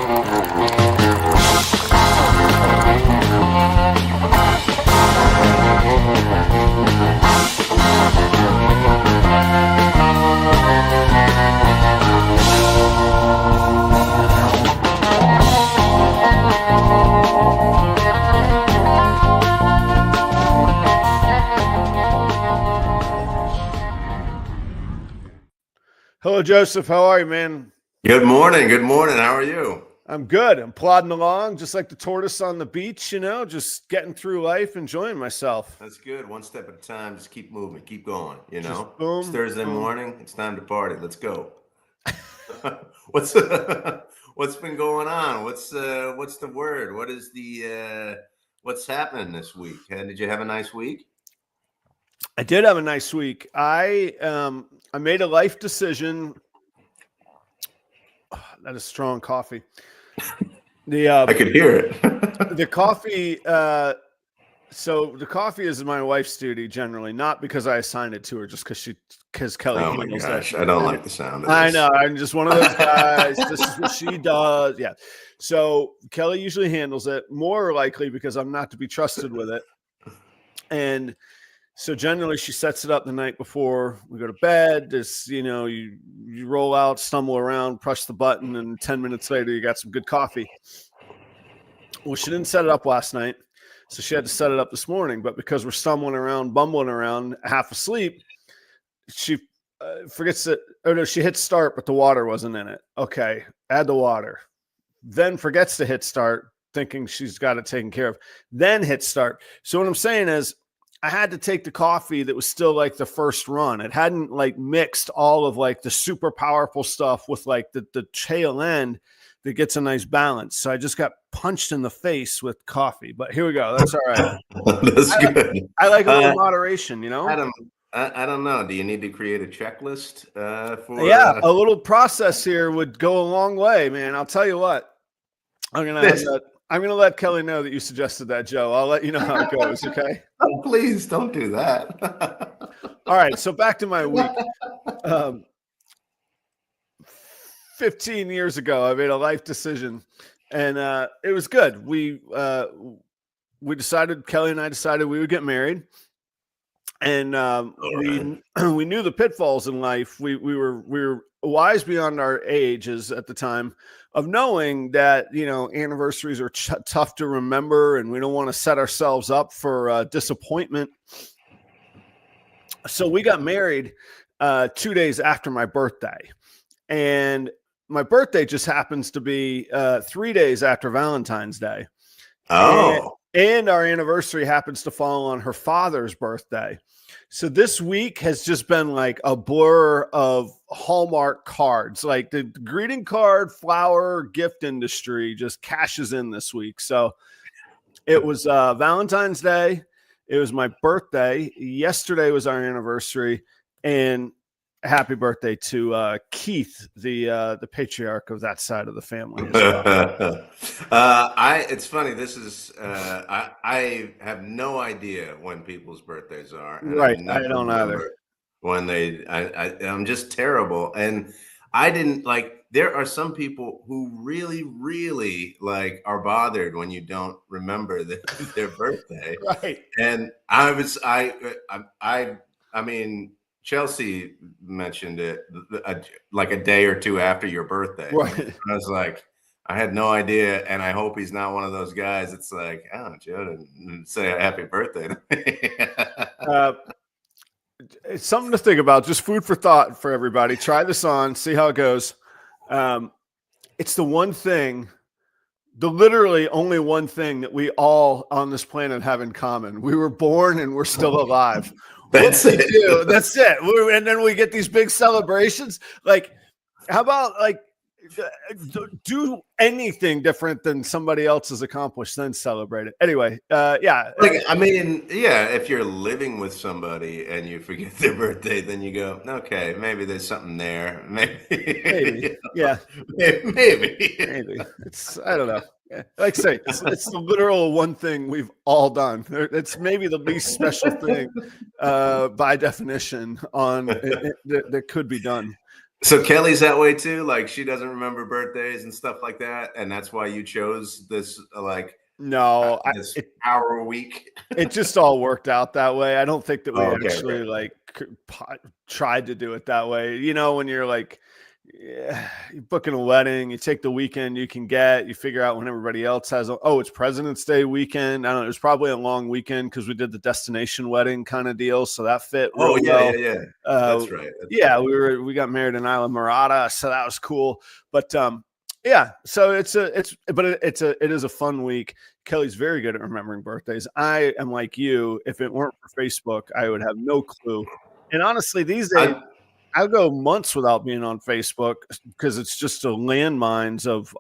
Hello, Joseph. How are you, man? Good morning. Good morning. How are you? I'm good. I'm plodding along just like the tortoise on the beach, just getting through life, enjoying myself. That's good. One step at a time. Just keep moving. Keep going. Just It's boom, Thursday boom. morning. It's time to party. Let's go. What's what's been going on? What's the word? What is the what's happening this week? Did you have a nice week? I did have a nice week. I made a life decision. Oh, that is strong coffee. I could hear it. The coffee. So the coffee is my wife's duty generally, not because I assigned it to her, just because Kelly. Oh my gosh, I don't like the sound of I this. know. I'm just one of those guys. This is what she does. Yeah. So Kelly usually handles it, more likely because I'm not to be trusted with it. And so generally she sets it up the night before we go to bed. This, you roll out, stumble around, push the button, and 10 minutes later you got some good coffee. Well, she didn't set it up last night, so she had to set it up this morning. But because we're stumbling around, bumbling around, half asleep, she forgets that. Oh no, she hit start, but the water wasn't in it. Okay, add the water. Then forgets to hit start, thinking she's got it taken care of. Then hit start. So what I'm saying is, I had to take the coffee that was still like the first run. It hadn't like mixed all of like the super powerful stuff with like the tail end that gets a nice balance. So I just got punched in the face with coffee. But here we go. That's all right. That's good. I like a little moderation, I don't know. Do you need to create a checklist for? Yeah, a little process here would go a long way, man. I'll tell you what. I'm gonna let Kelly know that you suggested that, Joe. I'll let you know how it goes. Okay. Oh, please don't do that. All right. So back to my week. 15 years ago, I made a life decision, and it was good. Kelly and I decided we would get married, and we knew the pitfalls in life. We were wise beyond our ages at the time of knowing that, anniversaries are tough to remember, and we don't want to set ourselves up for disappointment. So we got married 2 days after my birthday, and my birthday just happens to be 3 days after Valentine's Day. Oh. And our anniversary happens to fall on her father's birthday. So this week has just been like a blur of Hallmark cards, like the greeting card, flower, gift industry just cashes in this week. So it was Valentine's Day. It was my birthday. Yesterday was our anniversary, and happy birthday to Keith, the patriarch of that side of the family as well. It's funny. This is I have no idea when people's birthdays are. And right, I don't either. When I'm just terrible, and I didn't like. There are some people who really, really like are bothered when you don't remember their birthday. Right, and I mean. Chelsea mentioned it like a day or two after your birthday. right. I was like, I had no idea, and I hope he's not one of those guys. It's like, oh, Joe didn't say happy birthday to me. It's something to think about. Just food for thought for everybody. Try this on, see how it goes. It's the one thing, the literally only one thing that we all on this planet have in common. We were born and we're still alive. That's it. That's it. And then we get these big celebrations. Like, how about like do anything different than somebody else has accomplished, then celebrate it. Anyway, yeah. Like, I mean, yeah, if you're living with somebody and you forget their birthday, then you go, okay, maybe there's something there. Maybe. Yeah. Maybe. It's, I don't know. Like I say, it's the literal one thing we've all done. It's maybe the least special thing by definition on that could be done. So Kelly's that way too. Like she doesn't remember birthdays and stuff like that, and that's why you chose this No, this hour a week. it just all worked out that way. I don't think that we actually Okay. like tried to do it that way. You know, when you're like, yeah, you're booking a wedding, you take the weekend you can get, you figure out when everybody else has, it's President's Day weekend. I don't know. It was probably a long weekend because we did the destination wedding kind of deal. So that fit real well. Yeah. That's right. Yeah, we got married in Isla Morada, so that was cool. But yeah, so it is a fun week. Kelly's very good at remembering birthdays. I am like you. If it weren't for Facebook, I would have no clue. And honestly, these days, I'll go months without being on Facebook because it's just a landmines of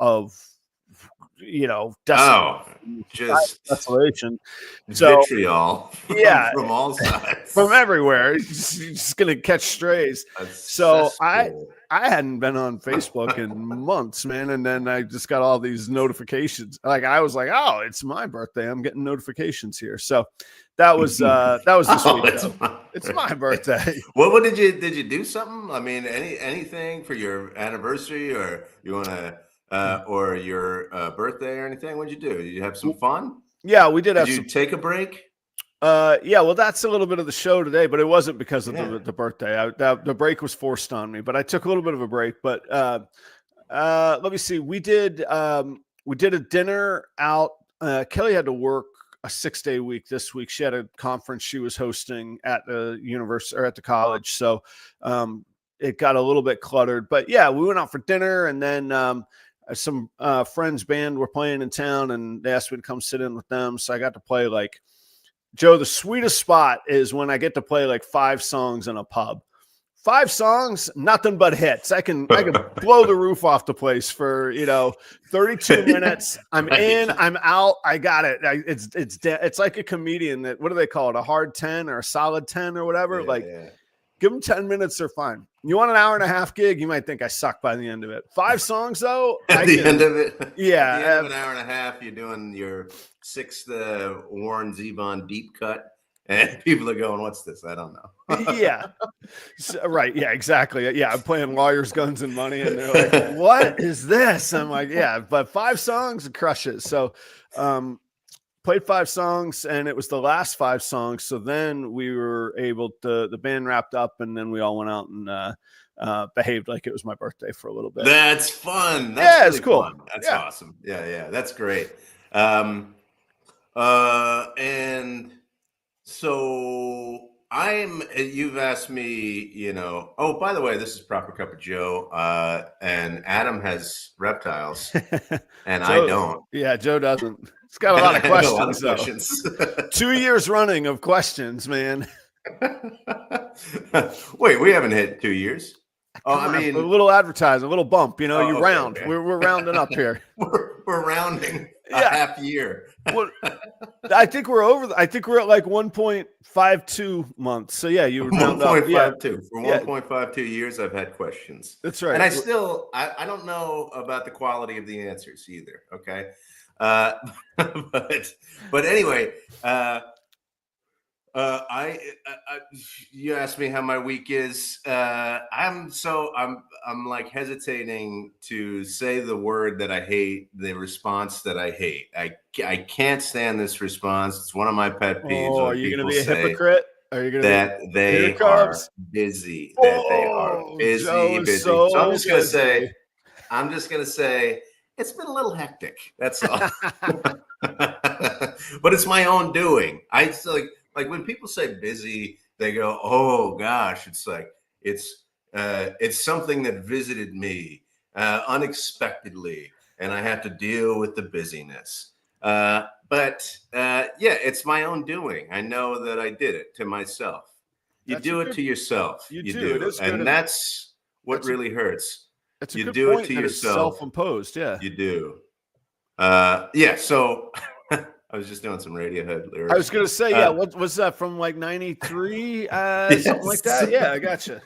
just desolation. So, vitriol from all sides, from everywhere. You're just gonna catch strays. So I hadn't been on Facebook in months, man, and then I just got all these notifications. Like I was like, oh, it's my birthday. I'm getting notifications here. So that was this week. It's my birthday. What did you do something? I mean, anything for your anniversary, or you want to? Or your birthday or anything? What'd you do? Did you have some fun? Yeah, we did. Did you take a break? Yeah, well, that's a little bit of the show today, but it wasn't because of the birthday. The break was forced on me, but I took a little bit of a break. But let me see. We did a dinner out. Kelly had to work a 6-day week this week. She had a conference she was hosting at the university or at the college, so it got a little bit cluttered. But yeah, we went out for dinner, and then some friends' band were playing in town, and they asked me to come sit in with them. So I got to play like Joe. The sweetest spot is when I get to play like 5 songs in a pub. 5 songs, nothing but hits. I can blow the roof off the place for 32 minutes. I'm in, I'm out. I got it. It's like a comedian that, what do they call it? A hard 10 or a solid 10 or whatever. Give them 10 minutes, they're fine. You want an hour and a half gig, you might think I suck by the end of it. 5 songs, though. At the end of it? Yeah. At the end of an hour and a half, you're doing your 6th Warren Zevon deep cut, and people are going, what's this? I don't know. Yeah. Right. Yeah, exactly. Yeah, I'm playing Lawyers, Guns, and Money, and they're like, what is this? I'm like, yeah, but 5 songs, it crushes. So played 5 songs, and it was the last 5 songs. So then we were able to, the band wrapped up, and then we all went out and behaved like it was my birthday for a little bit. That's fun. That's really it's cool. Fun. That's awesome. Yeah. That's great. And so you've asked me, oh, by the way, this is Proper Cup of Joe. And Adam has reptiles and Joe, I don't. Yeah, Joe doesn't. It's got a lot of questions. 2 years running of questions, man. Wait, we haven't hit 2 years. I mean, a little advertising, a little bump, you round. Okay. We're rounding up here. we're rounding a half year. Well, I think we're at like 1.52 months. So yeah, you were 1.52 for 1.52 years. I've had questions. That's right. And I don't know about the quality of the answers either. Okay. But anyway, you asked me how my week is. I'm like hesitating to say the word that I hate, the response that I hate. I can't stand this response. It's one of my pet peeves. Oh, are you going to be a hypocrite? Are you going to that be, they are busy? That they are busy. So I'm just going to say it's been a little hectic. That's all. But it's my own doing. Like when people say busy, they go, "Oh gosh," it's like it's something that visited me unexpectedly, and I have to deal with the busyness. But it's my own doing. I know that I did it to myself. You do it to yourself. You do, and that's what really hurts. You do it to yourself. Self-imposed, yeah. You do. So I was just doing some Radiohead lyrics. I was going to say, what was that from, like 93? Something like that? Yeah, I gotcha.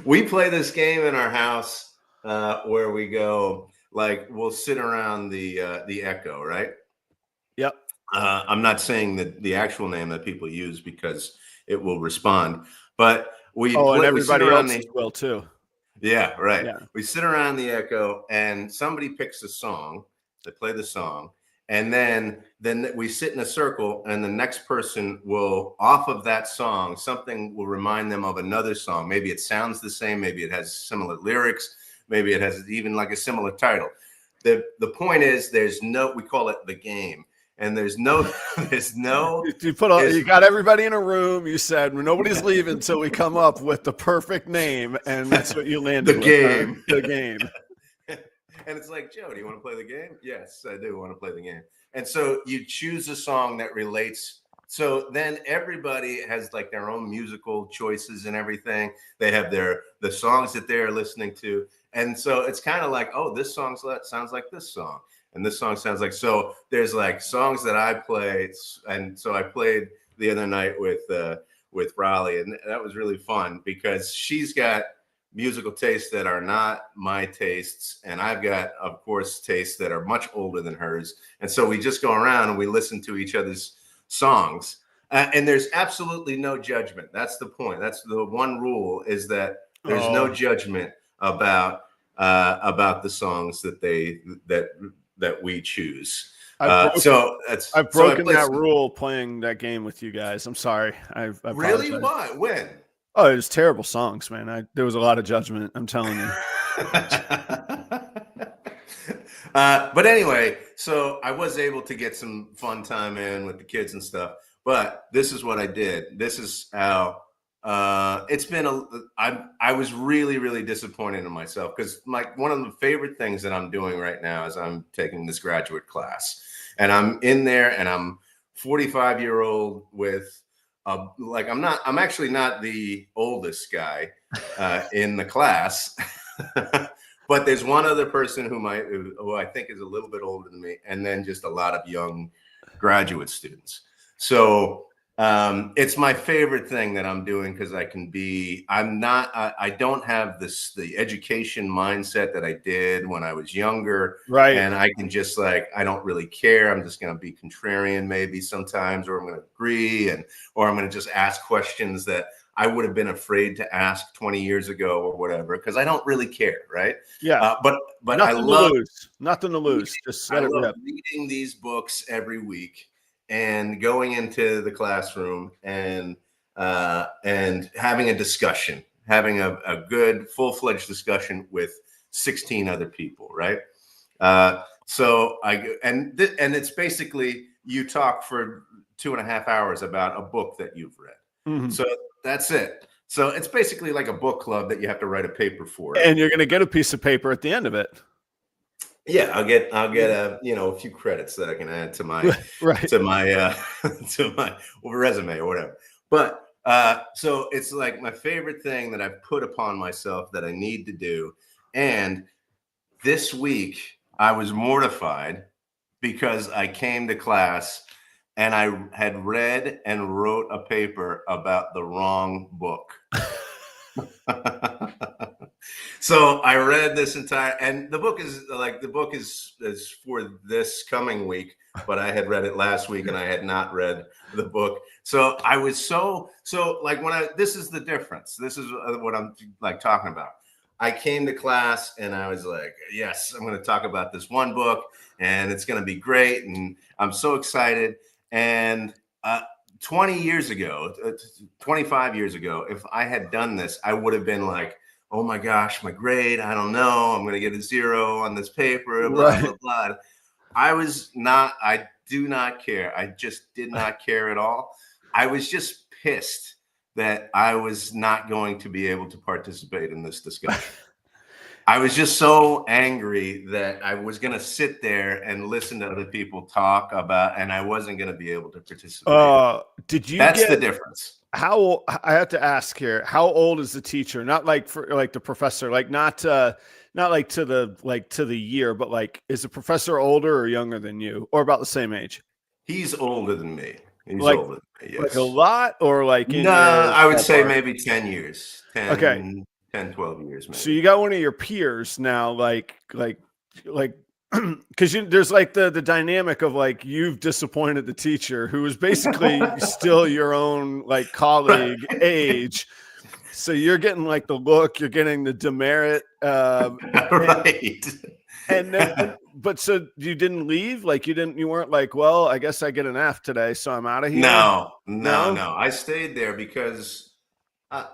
We play this game in our house where we go, like, we'll sit around the Echo, right? Yep. I'm not saying the actual name that people use because it will respond, but and everybody else will too. Yeah, right. Yeah. We sit around the Echo and somebody picks a song, they play the song, and then we sit in a circle and the next person will, off of that song, something will remind them of another song. Maybe it sounds the same, maybe it has similar lyrics, maybe it has even like a similar title. The point is we call it the game. And there's no You got everybody in a room. You said nobody's leaving until we come up with the perfect name, and that's what you landed the with. Game. The game. And it's like, Joe, do you want to play the game? Yes, I do want to play the game. And so you choose a song that relates. So then everybody has like their own musical choices and everything. They have the songs that they're listening to. And so it's kind of like, oh, this song sounds like this song. And this song sounds like, so there's like songs that I play. And so I played the other night with Raleigh, and that was really fun because she's got musical tastes that are not my tastes. And I've got, of course, tastes that are much older than hers. And so we just go around and we listen to each other's songs. And there's absolutely no judgment. That's the point. That's the one rule, is that there's no judgment about the songs that we choose. I've broken that rule playing that game with you guys. I'm sorry. I really? Why? When? Oh, it was terrible songs, man. There was a lot of judgment. I'm telling you. But anyway, so I was able to get some fun time in with the kids and stuff. But this is what I did. This is how it's been. I was really, really disappointed in myself because one of the favorite things that I'm doing right now is I'm taking this graduate class, and I'm in there, and I'm 45-year-old with I'm actually not the oldest guy in the class, but there's one other person who I think is a little bit older than me, and then just a lot of young graduate students. So it's my favorite thing that I'm doing because I don't have the education mindset that I did when I was younger. Right. And I can just I don't really care. I'm just going to be contrarian maybe sometimes, or I'm going to agree, or I'm going to just ask questions that I would have been afraid to ask 20 years ago or whatever, because I don't really care. Right. Yeah. But nothing to lose. Just let it rip. Reading these books every week and going into the classroom and having a discussion, having a good full-fledged discussion with 16 other people, right? So it's basically you talk for 2.5 hours about a book that you've read. Mm-hmm. So that's it. So it's basically like a book club that you have to write a paper for. And you're going to get a piece of paper at the end of it. Yeah, I'll get a few credits that I can add to my to my resume or whatever. But so it's like my favorite thing that I've put upon myself that I need to do. And this week I was mortified because I came to class and I had read and wrote a paper about the wrong book. So I read this and the book is for this coming week, but I had read it last week and I had not read the book. So I was this is the difference. This is what I'm talking about. I came to class and I was like, yes, I'm going to talk about this one book and it's going to be great. And I'm so excited. And 20 years ago, 25 years ago, if I had done this, I would have been like, oh my gosh, my grade, I don't know. I'm going to get a 0 on this paper, blah, blah, blah. I do not care. I just did not care at all. I was just pissed that I was not going to be able to participate in this discussion. I was just so angry that I was going to sit there and listen to other people talk about, and I wasn't going to be able to participate. That's the difference. I have to ask here, how old is the teacher? Not like for like the professor, like not like to the year, but like, is the professor older or younger than you, or about the same age? He's older than me. He's older than me, yes. Like a lot, or like I would say maybe 10 years. 10, 12 years maybe. So you got one of your peers now, like because there's like the dynamic of like you've disappointed the teacher who is basically still your own like colleague age. So you're getting like the look, you're getting the demerit, Right. and then, but so you didn't leave? Like you weren't like, well, I guess I get an F today, so I'm out of here. No. I stayed there because I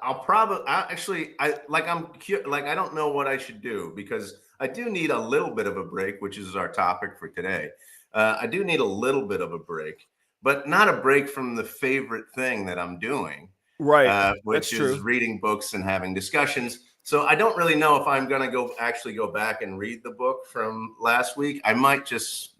don't know what I should do because I do need a little bit of a break, which is our topic for today. I do need a little bit of a break, but not a break from the favorite thing that I'm doing, Right. which That's is true. reading books and having discussions. So I don't really know if I'm going to actually go back and read the book from last week. I might just,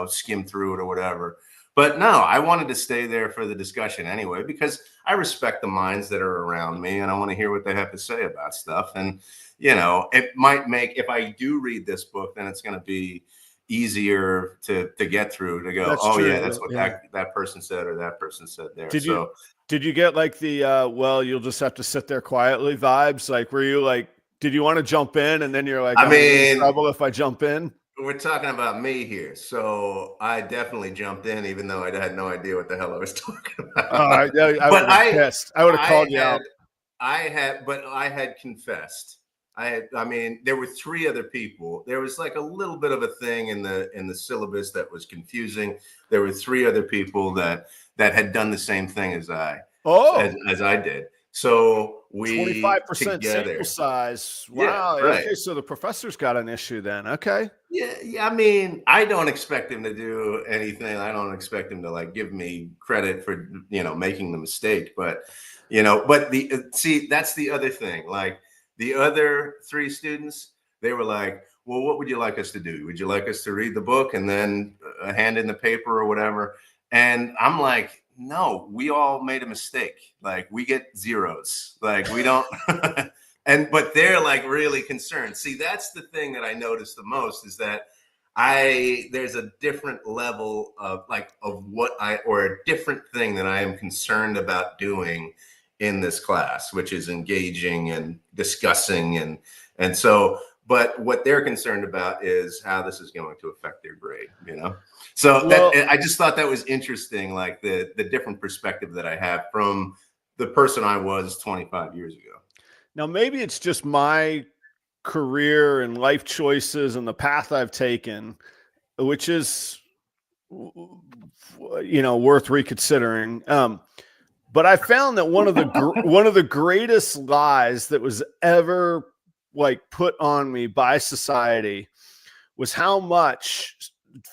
skim through it or whatever. But no, I wanted to stay there for the discussion anyway, because I respect the minds that are around me and I want to hear what they have to say about stuff. And, it might make, if I do read this book, then it's going to be easier to get through, to go, That's oh true. yeah, that's what that person said or that person said there. Did you get like the well, you'll just have to sit there quietly vibes? Like, were you like, did you want to jump in and then you're like, I'm in trouble if I jump in? We're talking about me here, so I definitely jumped in, even though I had no idea what the hell I was talking about. I would have pissed. I would have called you out. I had confessed. There were 3 other people. There was like a little bit of a thing in the syllabus that was confusing. There were 3 other people that had done the same thing as I did. So we 25% sample size. Wow. Yeah, right. Okay, so the professor's got an issue then. Okay. Yeah. I don't expect him to do anything. I don't expect him to like give me credit for making the mistake. But that's the other thing. Like the other 3 students, they were like, "Well, what would you like us to do? Would you like us to read the book and then hand in the paper or whatever?" And I'm like, no, we all made a mistake. Like we get zeros. Like we don't. But they're like really concerned. See, that's the thing that I noticed the most is that there's a different level of or a different thing that I am concerned about doing in this class, which is engaging and discussing and so. But what they're concerned about is how this is going to affect their grade, So I just thought that was interesting, like the different perspective that I have from the person I was 25 years ago. Now, maybe it's just my career and life choices and the path I've taken, which is, worth reconsidering. But I found that one of the greatest lies that was ever put on me by society was how much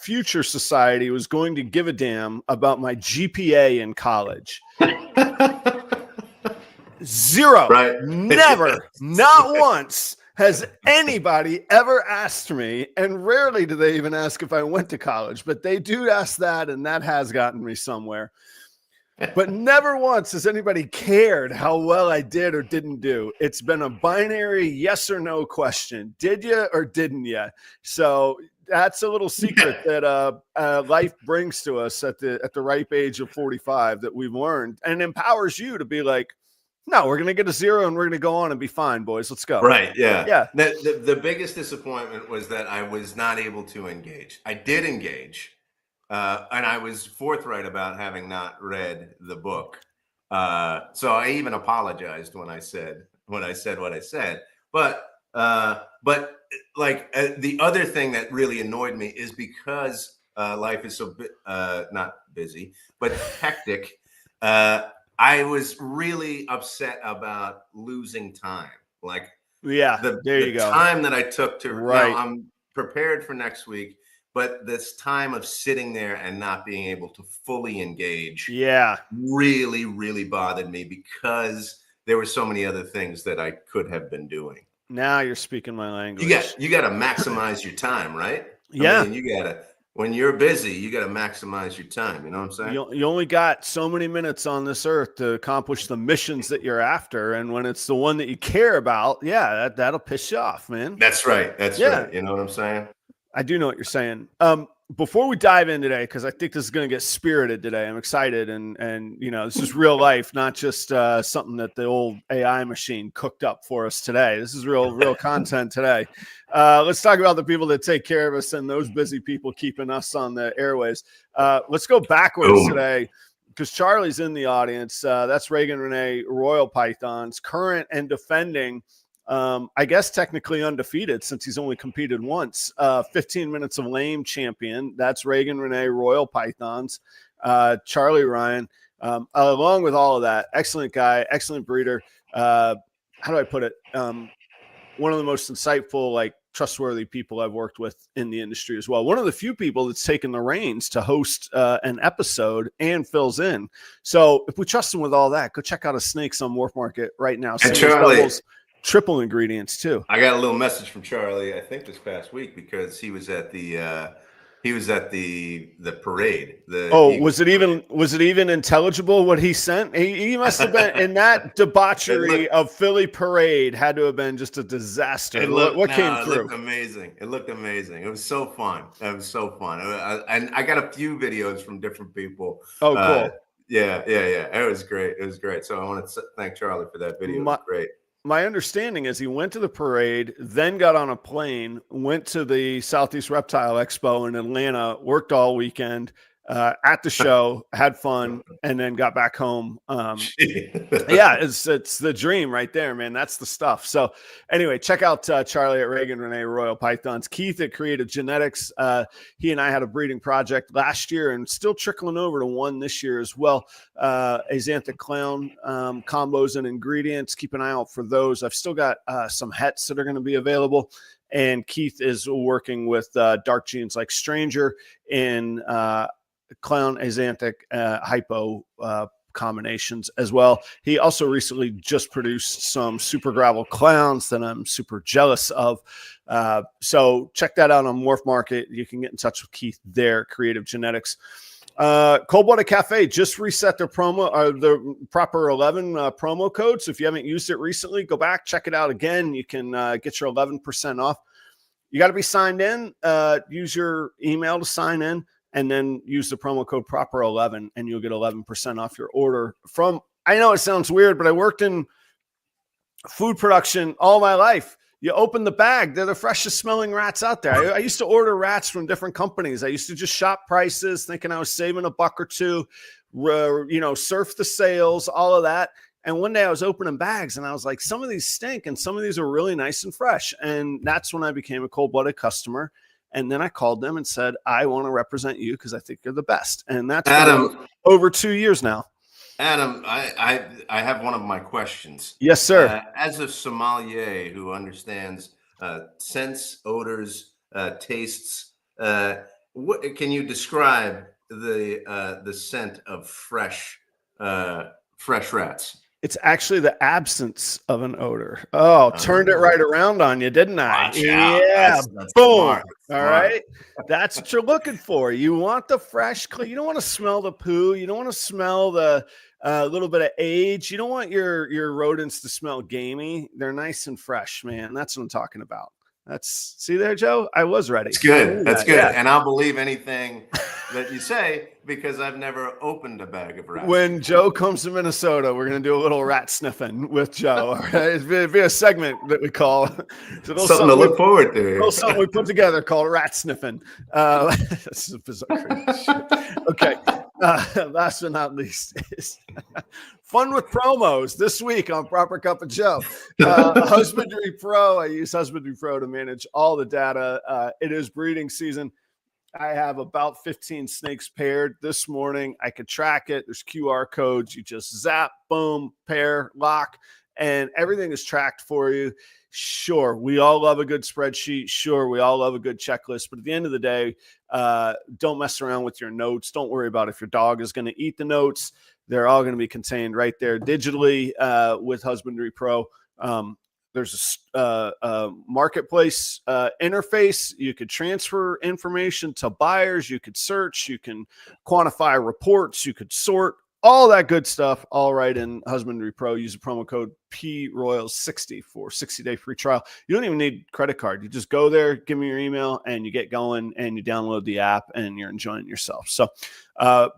future society was going to give a damn about my GPA in college. 0. Right. Never, not once has anybody ever asked me, and rarely do they even ask if I went to college, but they do ask that, and that has gotten me somewhere. But never once has anybody cared how well I did or didn't do. It's been a binary yes or no question. Did you or didn't you? So that's a little secret that life brings to us at the ripe age of 45 that we've learned, and empowers you to be like, no, we're going to get a 0 and we're going to go on and be fine, boys. Let's go. Right. Yeah. Yeah. The biggest disappointment was that I was not able to engage. I did engage. And I was forthright about having not read the book. So I even apologized when I said what I said. But the other thing that really annoyed me is because life is so not busy, but hectic. I was really upset about losing time. The time that I took to. Now I'm prepared for next week. But this time of sitting there and not being able to fully engage really, really bothered me because there were so many other things that I could have been doing. Now you're speaking my language. You got to maximize your time, right? Yeah. When you're busy, you got to maximize your time. You know what I'm saying? You only got so many minutes on this earth to accomplish the missions that you're after. And when it's the one that you care about, that'll piss you off, man. That's right. That's right. You know what I'm saying? I do know what you're saying. Before we dive in today, because I think this is going to get spirited today, I'm excited. And this is real life, not just something that the old AI machine cooked up for us today. This is real content today. Let's talk about the people that take care of us and those busy people keeping us on the airways. Let's go backwards today. because Charlie's in the audience. That's Reagan Renee Royal Pythons, current and defending. I guess technically undefeated since he's only competed once. 15 minutes of lame champion. That's Reagan Renee Royal Pythons. Charlie Ryan. Along with all of that, excellent guy, excellent breeder. How do I put it? One of the most insightful, like trustworthy people I've worked with in the industry as well. One of the few people that's taken the reins to host an episode and fills in. So if we trust him with all that, go check out his snakes on Morph Market right now. And Charlie, doubles, triple ingredients too. I got a little message from Charlie, I think this past week, because he was at the parade. Was it even intelligible what he sent? He must have been in that debauchery of Philly parade. Had to have been just a disaster. What came through? It looked amazing. It looked amazing. It was so fun. And I got a few videos from different people. Oh, cool. Yeah. It was great. So I want to thank Charlie for that video. It was great. My understanding is he went to the parade, then got on a plane, went to the Southeast Reptile Expo in Atlanta, worked all weekend at the show, had fun, and then got back home. Yeah, it's the dream right there, man. That's the stuff. So anyway, check out Charlie at Reagan Renee Royal Pythons. Keith at Creative Genetics. He and I had a breeding project last year and still trickling over to one this year as well. Axanthic Clown combos and ingredients. Keep an eye out for those. I've still got some hets that are going to be available. And Keith is working with Dark Genes like Stranger in Clown Axanthic hypo combinations as well. He also recently just produced some super gravel clowns that I'm super jealous of. So check that out on Morph Market. You can get in touch with Keith there, Creative Genetics. Cold Blooded Cafe just reset their the proper 11 promo code. So if you haven't used it recently, go back, check it out again. You can get your 11% off. You got to be signed in. Use your email to sign in, and then use the promo code proper11 and you'll get 11% off your order from, I know it sounds weird, but I worked in food production all my life. You open the bag, they're the freshest smelling rats out there. I used to order rats from different companies. I used to just shop prices, thinking I was saving a buck or two, surf the sales, all of that. And one day I was opening bags and I was like, some of these stink and some of these are really nice and fresh. And that's when I became a cold-blooded customer. And then I called them and said, I want to represent you because I think you're the best. And that's Adam, over 2 years now. Adam, I have one of my questions. Yes, sir. As a sommelier who understands scents, odors, tastes, what can you describe the scent of fresh rats? It's actually the absence of an odor. Oh, turned it right around on you, didn't I? Watch yeah, that's boom. Smart. All right. That's what you're looking for. You want the fresh, clean. You don't want to smell the poo. You don't want to smell the little bit of age. You don't want your rodents to smell gamey. They're nice and fresh, man. That's what I'm talking about. See there, Joe? I was ready. It's good. That's good. Yeah. And I'll believe anything that you say because I've never opened a bag of rats. When Joe comes to Minnesota, we're going to do a little rat sniffing with Joe. All right? It'll be a segment that we call something to look forward to. Something we put together called rat sniffing. This is a bizarre shit. Okay. Last but not least is fun with promos this week on Proper Cup of Joe. Husbandry Pro. I use Husbandry Pro to manage all the data. It is breeding season. I have about 15 snakes paired this morning. I could track it. There's QR codes. You just zap, boom, pair, lock, and everything is tracked for you. Sure, we all love a good spreadsheet. Sure, we all love a good checklist. But at the end of the day, don't mess around with your notes. Don't worry about if your dog is going to eat the notes. They're all going to be contained right there digitally with Husbandry Pro. There's a marketplace interface. You could transfer information to buyers. You could search. You can quantify reports. You could sort. All that good stuff, all right in Husbandry Pro. Use the promo code PRoyals60 for 60-day free trial. You don't even need credit card. You just go there, give me your email, and you get going, and you download the app, and you're enjoying yourself. So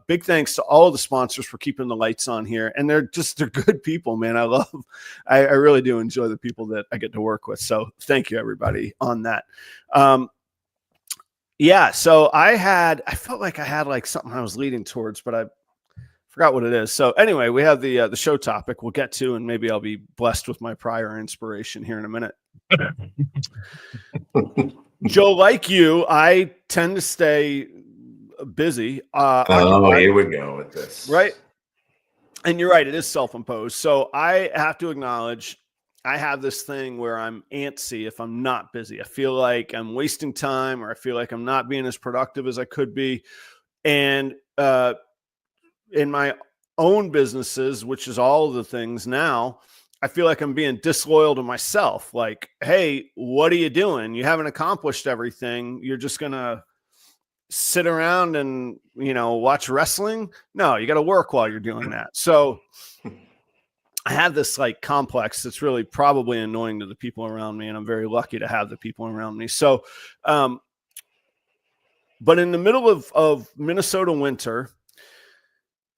big thanks to all of the sponsors for keeping the lights on here. And they're good people, man. I really do enjoy the people that I get to work with. So thank you, everybody, on that. Yeah, so I felt like I had like something I was leading towards, but I Forgot what it is. So anyway, we have the show topic we'll get to, and maybe I'll be blessed with my prior inspiration here in a minute. Joe, like you, I tend to stay busy. Here we go with this. Right. And you're right. It is self-imposed. So I have to acknowledge I have this thing where I'm antsy if I'm not busy. I feel like I'm wasting time, or I feel like I'm not being as productive as I could be. And in my own businesses, which is all of the things now, I feel like I'm being disloyal to myself. Like, hey, what are you doing? You haven't accomplished everything. You're just going to sit around and, watch wrestling? No, you got to work while you're doing that. So I have this like complex that's really probably annoying to the people around me. And I'm very lucky to have the people around me. So, but in the middle of Minnesota winter,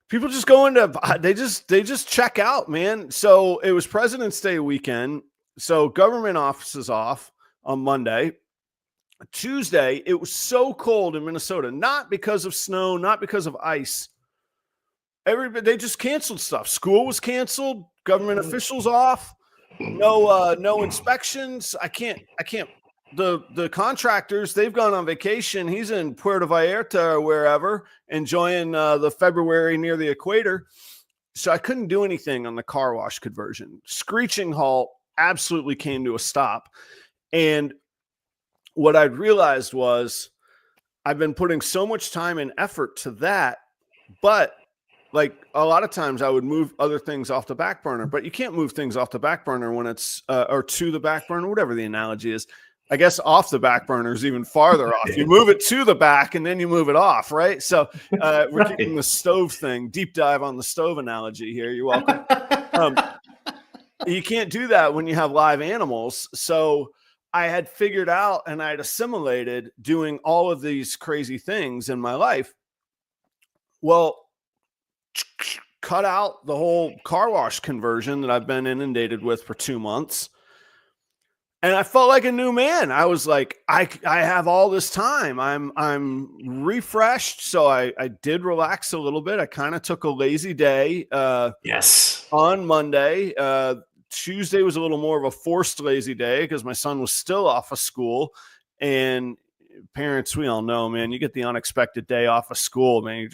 people just go into, they just check out, man. So it was President's Day weekend. So government offices off on Monday. Tuesday, it was so cold in Minnesota, not because of snow, not because of ice. They just canceled stuff. School was canceled. Government officials off. No inspections. I can't. The contractors, they've gone on vacation. He's in Puerto Vallarta or wherever, enjoying the February near the equator. So I couldn't do anything on the car wash conversion. Screeching halt absolutely came to a stop. And what I'd realized was I've been putting so much time and effort to that, but like a lot of times I would move other things off the back burner, but you can't move things off the back burner when it's, or to the back burner, whatever the analogy is. I guess off the back burner is even farther off. You move it to the back and then you move it off, right? So we're keeping the stove thing, deep dive on the stove analogy here. You're welcome. You can't do that when you have live animals. So I had figured out and I had assimilated doing all of these crazy things in my life. Well, cut out the whole car wash conversion that I've been inundated with for 2 months. And I felt like a new man. I was like, I have all this time. I'm refreshed. So I did relax a little bit. I kind of took a lazy day. Yes. On Monday. Tuesday was a little more of a forced lazy day because my son was still off of school. And parents, we all know, man, you get the unexpected day off of school, man.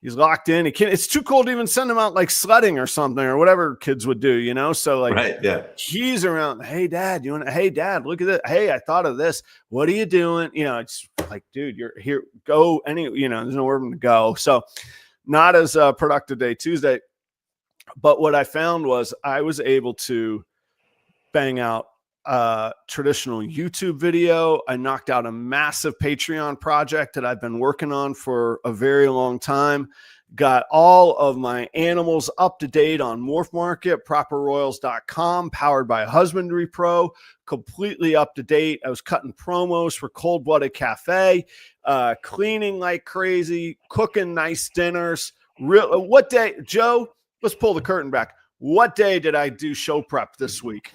He's locked in. It's too cold to even send him out like sledding or something or whatever kids would do, So like, right, yeah. He's around. Hey, Dad, hey, Dad, look at this. Hey, I thought of this. What are you doing? It's like, dude, you're here. Go there's nowhere to go. So not as a productive day Tuesday. But what I found was I was able to bang out traditional YouTube video. I knocked out a massive Patreon project that I've been working on for a very long time. Got all of my animals up to date on Morph Market, properroyals.com, powered by Husbandry Pro, completely up to date. I was cutting promos for Cold Blooded Cafe, cleaning like crazy, cooking nice dinners. What day, Joe? Let's pull the curtain back. What day did I do show prep this week?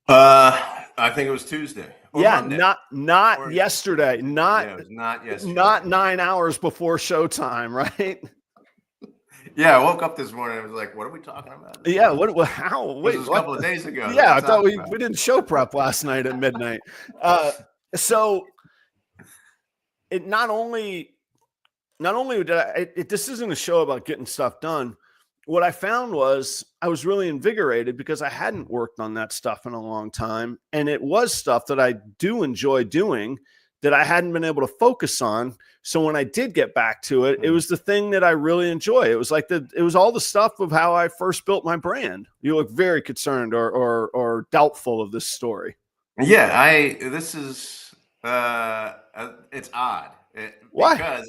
I think it was Tuesday. Monday. Not yesterday. Not yesterday. Not 9 hours before showtime, right? Yeah, I woke up this morning. I was like, "What are we talking about?" Yeah. How? Wait, it was a couple of days ago. Yeah, I thought we didn't show prep last night at midnight. So it not only did this isn't a show about getting stuff done. What I found was I was really invigorated because I hadn't worked on that stuff in a long time. And it was stuff that I do enjoy doing that I hadn't been able to focus on. So when I did get back to it, it was the thing that I really enjoy. It was like it was all the stuff of how I first built my brand. You look very concerned or doubtful of this story. Yeah, this is it's odd. Why?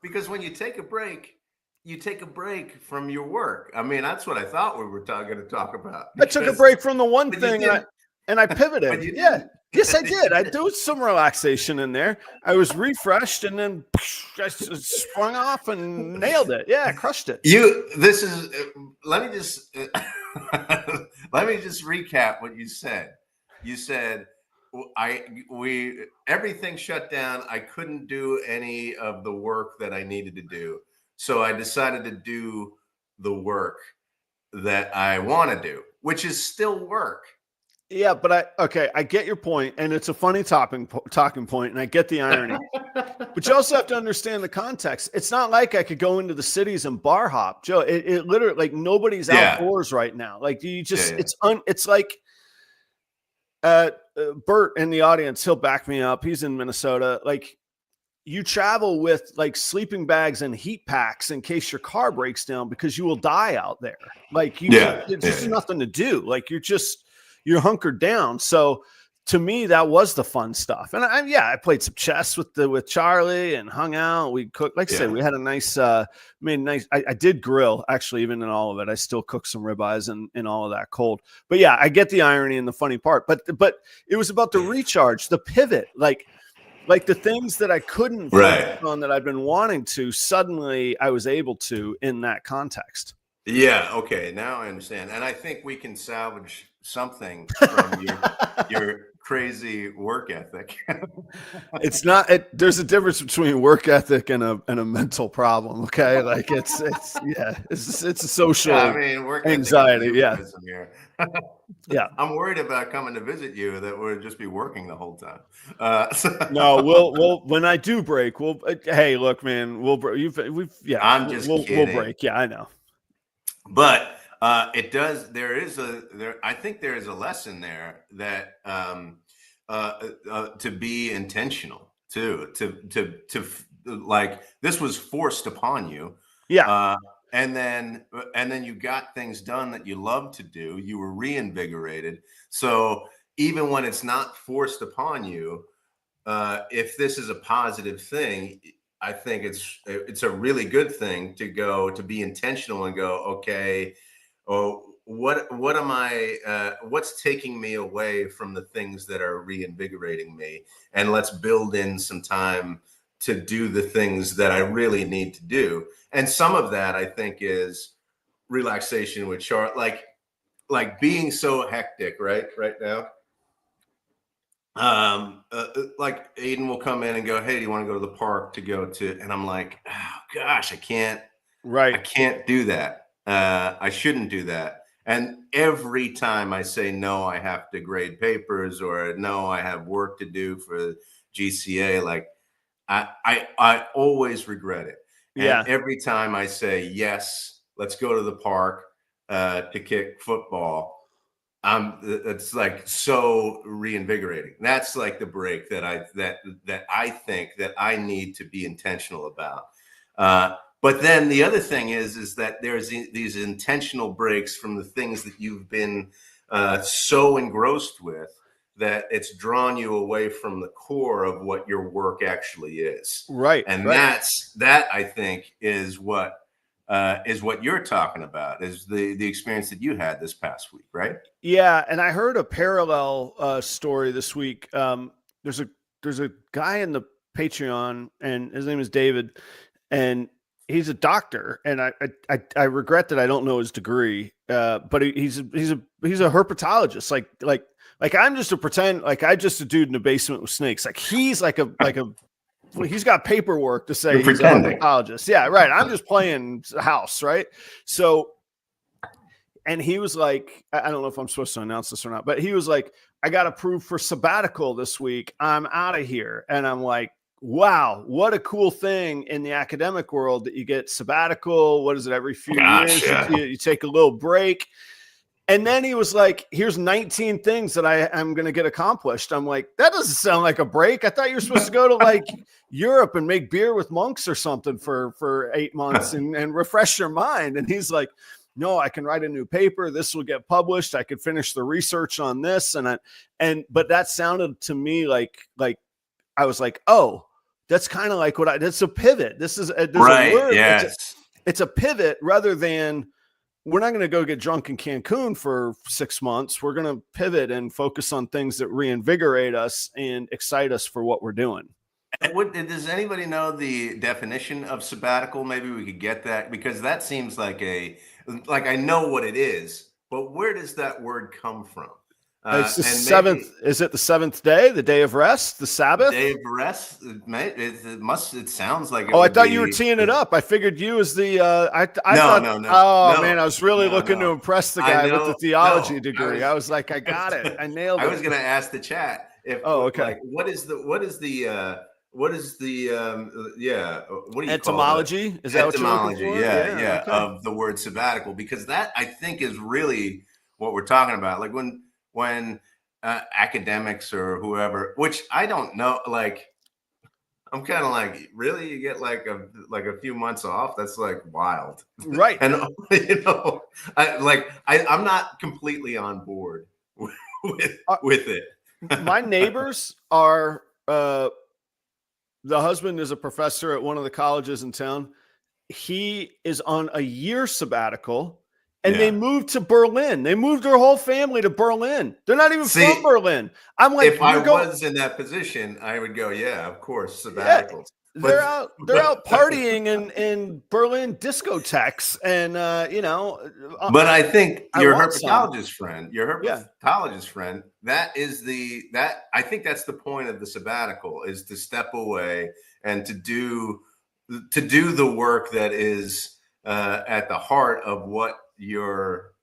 Because when you take a break from your work. I mean, that's what I thought we were going to talk about. I took a break from the one thing and I pivoted. Yeah. Yes, I did. I do some relaxation in there. I was refreshed and then I sprung off and nailed it. Yeah, I crushed it. Let me just recap what you said. You said everything shut down. I couldn't do any of the work that I needed to do. So I decided to do the work that I want to do, which is still work. Yeah, but I get your point, and it's a funny talking point, and I get the irony. But you also have to understand the context. It's not like I could go into the cities and bar hop, Joe. It literally, like, nobody's outdoors right now. Like, you just it's like Bert in the audience, he'll back me up. He's in Minnesota. Like, you travel with like sleeping bags and heat packs in case your car breaks down because you will die out there. Like, there's just nothing to do. Like, you're hunkered down. So to me, that was the fun stuff. And I played some chess with Charlie and hung out. We cooked, like I said, we had a nice, I did grill, actually, even in all of it. I still cook some ribeyes and all of that cold. But yeah, I get the irony and the funny part. But it was about the recharge, the pivot, like the things that I couldn't focus on that I've been wanting to, suddenly I was able to in that context. Yeah. Okay. Now I understand. And I think we can salvage something from your crazy work ethic. It's not, there's a difference between work ethic and a mental problem. Okay. Like, it's a social work anxiety. Yeah. Yeah. I'm worried about coming to visit you that we'll just be working the whole time. No, we'll when I do break, hey, look, man, I'm just kidding. We'll break. Yeah, I know. But I think there is a lesson there that to be intentional too, to like, this was forced upon you. Yeah. And then you got things done that you love to do. You were reinvigorated. So even when it's not forced upon you, if this is a positive thing, I think it's a really good thing to be intentional and go, okay, what am I, what's taking me away from the things that are reinvigorating me? And let's build in some time to do the things that I really need to do. And some of that, I think, is relaxation with Char, like being so hectic right now. Like, Aiden will come in and go, hey, do you want to go to the park to go to? And I'm like, oh gosh, I can't do that. I shouldn't do that. And every time I say no, I have to grade papers, or no, I have work to do for GCA. Like, I always regret it. And every time I say yes, let's go to the park to kick football, it's like so reinvigorating. That's like the break that I think that I need to be intentional about. But then the other thing is that there's these intentional breaks from the things that you've been so engrossed with that it's drawn you away from the core of what your work actually is. Right. And that I think is what you're talking about, is the experience that you had this past week, right? Yeah. And I heard a parallel story this week. There's a guy in the Patreon, and his name is David, and he's a doctor, and I regret that I don't know his degree, but he's a herpetologist. Like I'm just I'm just a dude in the basement with snakes. Like, he's he's got paperwork to say he's a herpetologist. Yeah, right. I'm just playing house, right? So, and he was like, I don't know if I'm supposed to announce this or not, but he was like, I got approved for sabbatical this week. I'm out of here. And I'm like, wow, what a cool thing in the academic world that you get sabbatical. What is it? Every few years, you take a little break. And then he was like, here's 19 things that I'm going to get accomplished. I'm like, that doesn't sound like a break. I thought you were supposed to go to like Europe and make beer with monks or something for 8 months and refresh your mind. And he's like, no, I can write a new paper. This will get published. I could finish the research on this. But that sounded to me like I was like, oh, that's kind of like that's a pivot. This is right. A word. Yes. It's a pivot rather than, we're not going to go get drunk in Cancun for 6 months. We're going to pivot and focus on things that reinvigorate us and excite us for what we're doing. Does anybody know the definition of sabbatical? Maybe we could get that, because that seems like I know what it is, but where does that word come from? It's the And seventh. maybe Is it the seventh day, the day of rest, the Sabbath? day of rest. It sounds like it Oh, I would thought you were be. teeing it up. I figured you as the. I No, thought. no, no, Oh no, man, I was really no, looking to no. impress the I guy with the know. theology No, I degree. was. I was like, I got it. I nailed I it. was going to ask the chat if Oh, okay. like what do you call the Etymology? Is that what you're looking etymology? for? Yeah, Yeah. yeah, Okay. of the word sabbatical, because that I think is really what we're talking about. Like when academics or whoever, which I don't know, like I'm kind of like, really, you get like a few months off? That's like wild. Right. And I'm not completely on board with with it. My neighbors are. The husband is a professor at one of the colleges in town. He is on a year sabbatical, and they Yeah. moved to Berlin. They moved their whole family to Berlin. They're not even from See, Berlin. I'm like, if I you're going. was in that position, I would go, yeah, of course, Yeah, sabbaticals. they're But out. They're but out partying in Berlin discotheques, and but I think I want some. your Yeah, herpetologist friend, that I think that's the point of the sabbatical, is to step away and to do the work that is at the heart of what you're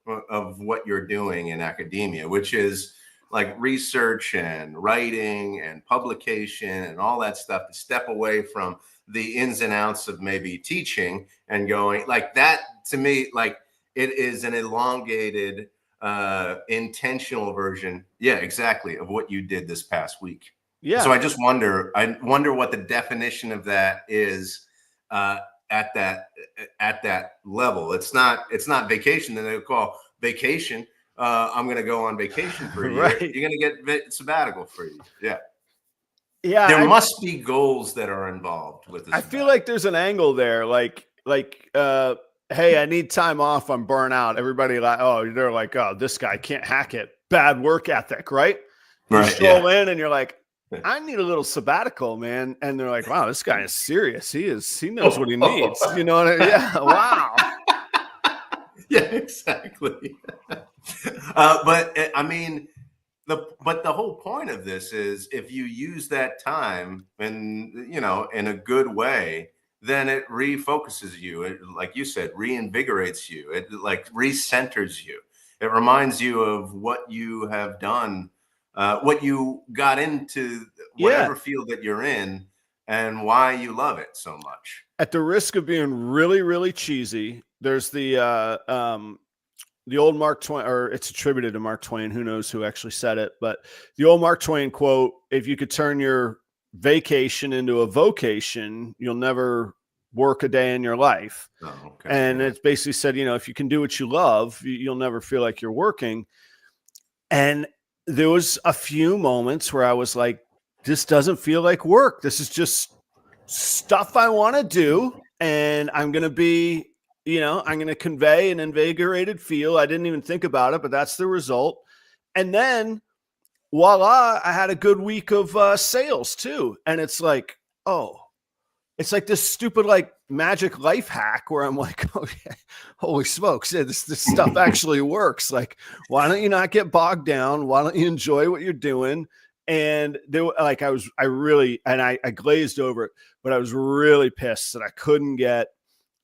doing in academia, which is like research and writing and publication and all that stuff. To step away from the ins and outs of maybe teaching and going like that, to me, like it is an elongated intentional version, yeah, exactly, of what you did this past week. So yeah. I wonder what the definition of that is uh, at that level. It's not vacation. Then they call vacation. I'm going to go on vacation for a year. Right. You're going to get sabbatical for a year. Yeah. Yeah, There must be goals that are involved with this. I feel like there's an angle there, hey, I need time off. I'm burnt out. Everybody they're like, oh, this guy can't hack it. Bad work ethic, right? You Right. stroll Yeah. in and you're like, I need a little sabbatical, man. And they're like, wow, this guy is serious. He knows what he needs. You know what I mean? Yeah. Wow. Yeah, exactly. But I mean, but the whole point of this is, if you use that time in a good way, then it refocuses you. It, like you said, reinvigorates you. It like recenters you. It reminds you of what you have done, what you got into, whatever field that you're in, and why you love it so much. At the risk of being really, really cheesy, there's the old Mark Twain, or it's attributed to Mark Twain. Who knows who actually said it? But the old Mark Twain quote: "If you could turn your vacation into a vocation, you'll never work a day in your life." Oh, okay. And it's basically said, if you can do what you love, you'll never feel like you're working. And there was a few moments where I was like, this doesn't feel like work. This is just stuff I want to do. And I'm going to be, I'm going to convey an invigorated feel. I didn't even think about it, but that's the result. And then voila, I had a good week of sales too. And it's like, oh, it's like this stupid, like magic life hack where I'm like, oh yeah, holy smokes. Yeah, this stuff actually works. Like, why don't you not get bogged down? Why don't you enjoy what you're doing? And I glazed over it, but I was really pissed that I couldn't get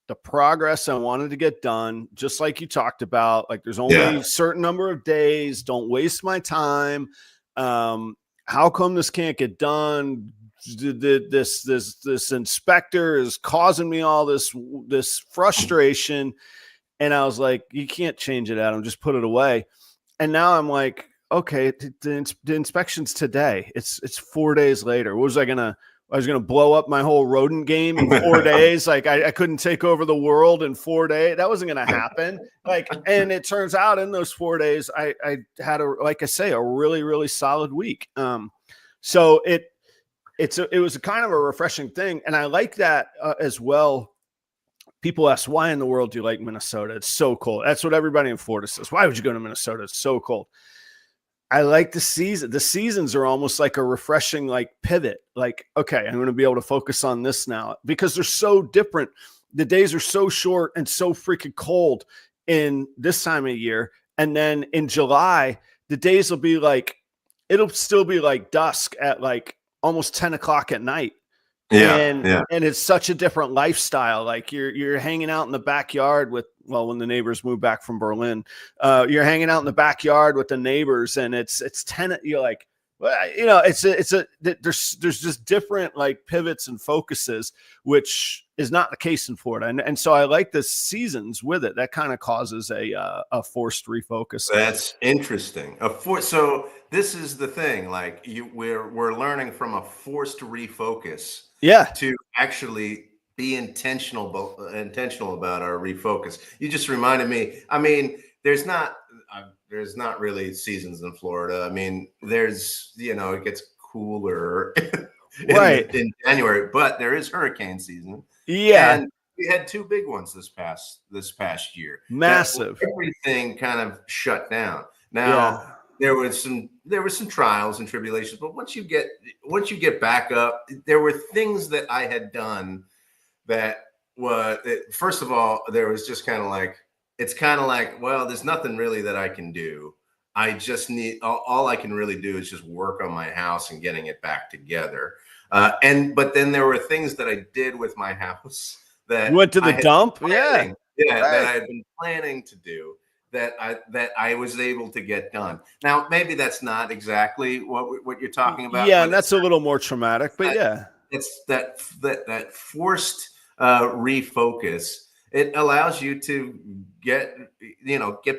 the progress I wanted to get done. Just like you talked about, like there's only a certain number of days. Don't waste my time. How come this can't get done? This inspector is causing me all this frustration. And I was like, you can't change it, Adam. Just put it away. And now I'm like, okay, the inspection's today. It's 4 days later. I was gonna blow up my whole rodent game in 4 days. Like I couldn't take over the world in 4 days. That wasn't gonna happen. And it turns out in those 4 days, I had a really, really solid week. So it was a kind of a refreshing thing. And I like that as well. People ask, why in the world do you like Minnesota? It's so cold. That's what everybody in Florida says. Why would you go to Minnesota? It's so cold. I like the season. The seasons are almost like a refreshing, like pivot. Like, okay, I'm going to be able to focus on this now because they're so different. The days are so short and so freaking cold in this time of year. And then in July, the days will be like, it'll still be like dusk at like almost 10 o'clock at night. And it's such a different lifestyle. Like you're hanging out in the backyard with, well, when the neighbors moved back from Berlin, you're hanging out in the backyard with the neighbors, and it's 10, you're like, well, you know, there's just different like pivots and focuses, which is not the case in Florida. And so I like the seasons with it. That kind of causes a forced refocus. That's interesting. So this is the thing, like we're learning from a forced refocus to actually be intentional about our refocus. You just reminded me, I mean, there's not really seasons in Florida. I mean, there's, you know, it gets cooler in January, but there is hurricane season. Yeah. And we had two big ones this past year. Massive. Everything kind of shut down. Now there was some trials and tribulations, but once you get back up, there were things that I had done that first of all, there was just kind of like, it's kind of like, well, there's nothing really that I can do. I just need, all I can really do is just work on my house and getting it back together. But then there were things that I did with my house that you went to the dump. That I had been planning to do that I was able to get done. Now, maybe that's not exactly what you're talking about. Yeah. And that's a little more traumatic, but it's that forced refocus. It allows you to get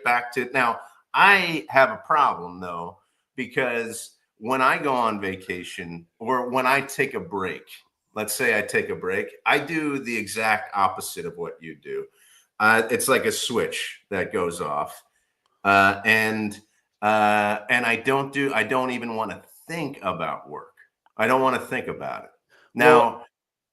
back to. Now, I have a problem though, because when I go on vacation or when I take a break, let's say I take a break, I do the exact opposite of what you do. It's like a switch that goes off, and I don't even want to think about work. I don't want to think about it. Now, well,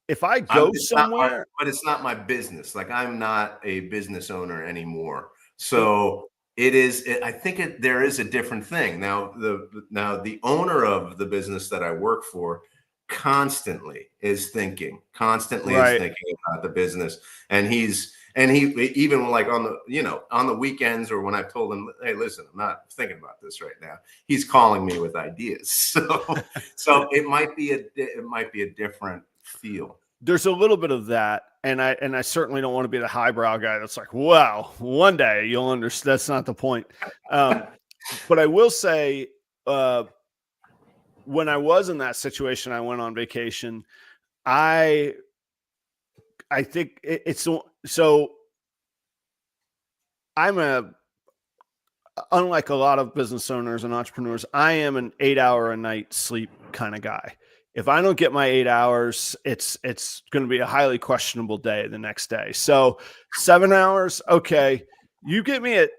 if I go somewhere, but it's not my business. Like, I'm not a business owner anymore. So it is. I think there is a different thing now. The owner of the business that I work for constantly is thinking about the business, and he even like on the weekends, or when I've told him, hey, listen, I'm not thinking about this right now, he's calling me with ideas. So it might be a different feel. There's a little bit of that, and I certainly don't want to be the highbrow guy that's like, well, one day you'll understand. That's not the point. But I will say, when I was in that situation, I went on vacation. I think it's so. Unlike a lot of business owners and entrepreneurs, I am an 8-hour a night sleep kind of guy. If I don't get my 8 hours, it's going to be a highly questionable day the next day. So 7 hours, okay. You get me at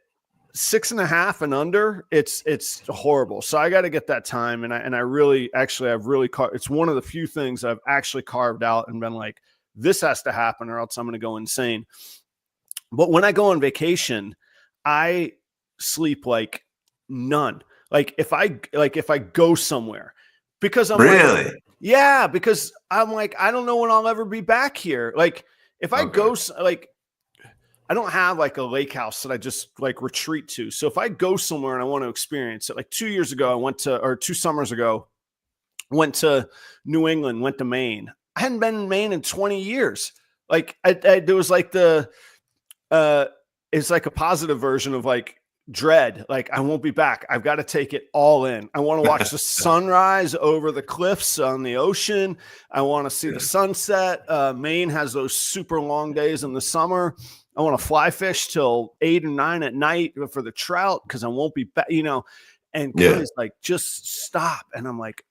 6.5 and under, it's horrible. So I got to get that time. And I've really it's one of the few things I've actually carved out and been like, this has to happen or else I'm going to go insane. But when I go on vacation, I sleep like none. Like if I go somewhere, because I'm really, because I'm like, I don't know when I'll ever be back here. Like if I go, like, I don't have like a lake house that I just like retreat to. So if I go somewhere and I want to experience it, like 2 summers ago, went to New England, went to Maine. I hadn't been in Maine in 20 years. Like there was like it's like a positive version of like dread. Like I won't be back. I've got to take it all in. I want to watch the sunrise over the cliffs on the ocean. I want to see the sunset. Maine has those super long days in the summer. I want to fly fish till 8 or 9 at night for the trout, because I won't be back, and Kelly's like, just stop. And I'm like,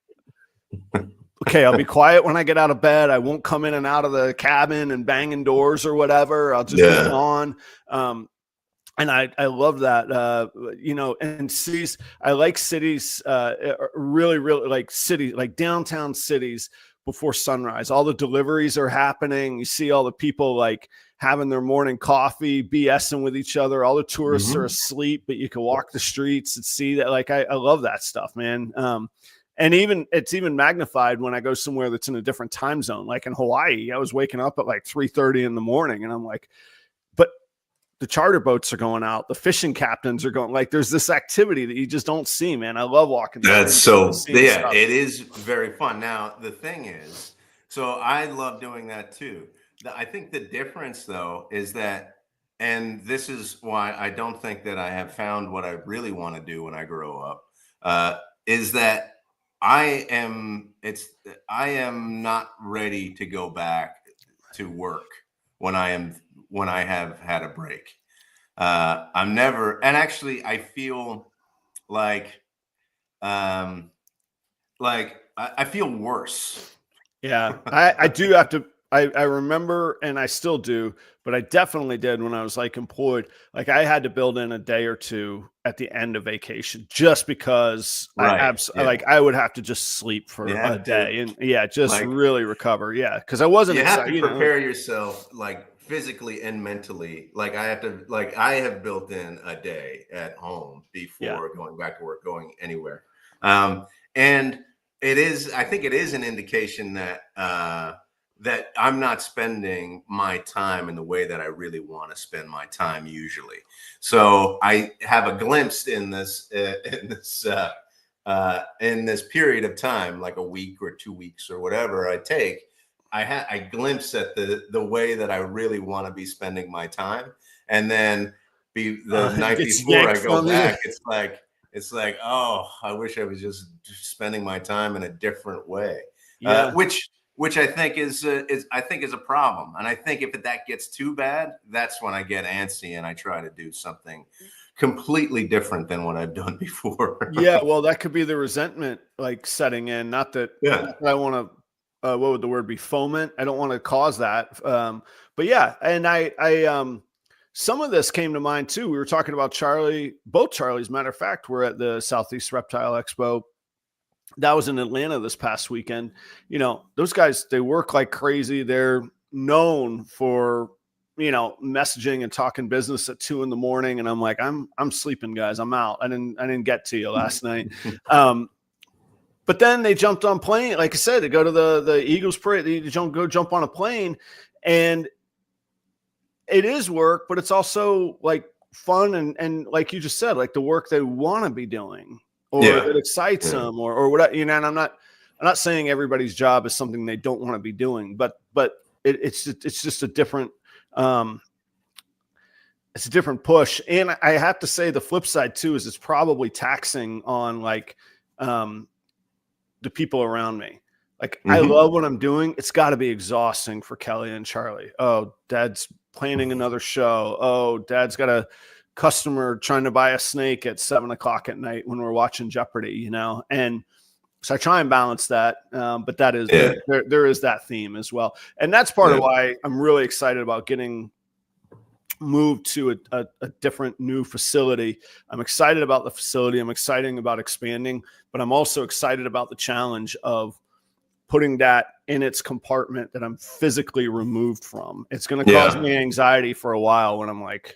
okay, I'll be quiet when I get out of bed. I won't come in and out of the cabin and banging doors or whatever. I'll just be on. And I love that, and cities. I like cities, really, really like cities, like downtown cities before sunrise. All the deliveries are happening. You see all the people like having their morning coffee, BSing with each other. All the tourists are asleep, but you can walk the streets and see that. Like, I love that stuff, man. And it's even magnified when I go somewhere that's in a different time zone. Like in Hawaii, I was waking up at like 3:30 in the morning, and I'm like, but the charter boats are going out, the fishing captains are going, like there's this activity that you just don't see, man. I love walking. That's so, yeah, stuff. it is very fun. Now, the thing is, so I love doing that too. I think the difference though is that, and this is why I don't think that I have found what I really want to do when I grow up, is that I am not ready to go back to work when I have had a break. I'm never, and actually I feel like, I feel worse. Yeah, I do have to. I remember, and I still do, but I definitely did when I was like employed. Like I had to build in a day or two at the end of vacation just because Right. Yeah. like I would have to just sleep for You a have to, day and just like, really recover. Yeah, because I wasn't you have excited. to prepare yourself, like physically and mentally. Like I have built in a day at home before going back to work, going anywhere. And I think it is an indication that that I'm not spending my time in the way that I really want to spend my time usually. So I have a glimpse in this in this period of time, like a week or 2 weeks or whatever I take. I glimpse at the way that I really want to be spending my time, and then the night Gets before I yanked go from you. back, it's like, oh, I wish I was just spending my time in a different way. Yeah. Which I think is a problem. And I think if that gets too bad, that's when I get antsy and I try to do something completely different than what I've done before. Yeah, well, that could be the resentment like setting in. Not that, not that I want to. What would the word be? Foment. I don't want to cause that. But yeah, and some of this came to mind too. We were talking about Charlie. Both Charlies, matter of fact, were at the Southeast Reptile Expo. That was in Atlanta this past weekend. You know, those guys, they work like crazy. They're known for, messaging and talking business at 2 a.m. And I'm like, I'm sleeping, guys. I'm out. I didn't get to you last night. But then they jumped on plane. Like I said, they go to the Eagles parade. They go jump on a plane, and it is work, but it's also like fun. And like you just said, like the work they want to be doing, or that excites them, or whatever, and I'm not saying everybody's job is something they don't want to be doing, but it's just a different, it's a different push. And I have to say the flip side too, is it's probably taxing on like, the people around me. Like I love what I'm doing. It's gotta be exhausting for Kelly and Charlie. Oh, dad's planning another show. Oh, dad's got a customer trying to buy a snake at 7:00 at night when we're watching Jeopardy, and so I try and balance that. But that is, there is that theme as well. And that's part of why I'm really excited about getting moved to a different new facility. I'm excited about the facility. I'm excited about expanding, but I'm also excited about the challenge of putting that in its compartment that I'm physically removed from. It's going to cause me anxiety for a while when I'm like,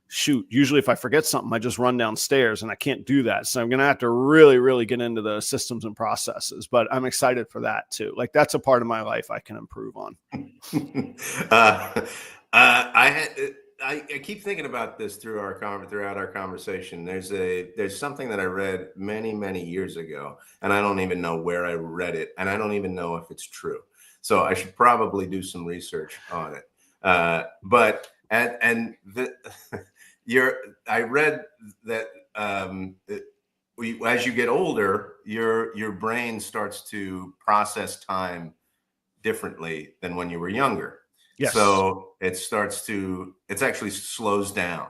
shoot, usually if I forget something, I just run downstairs, and I can't do that. So I'm going to have to really, really get into the systems and processes, but I'm excited for that too. Like that's a part of my life I can improve on. I keep thinking about this throughout our conversation. There's something that I read many years ago, and I don't even know where I read it, and I don't even know if it's true. So I should probably do some research on it. I read that as you get older, your brain starts to process time differently than when you were younger. Yes. So it actually slows down,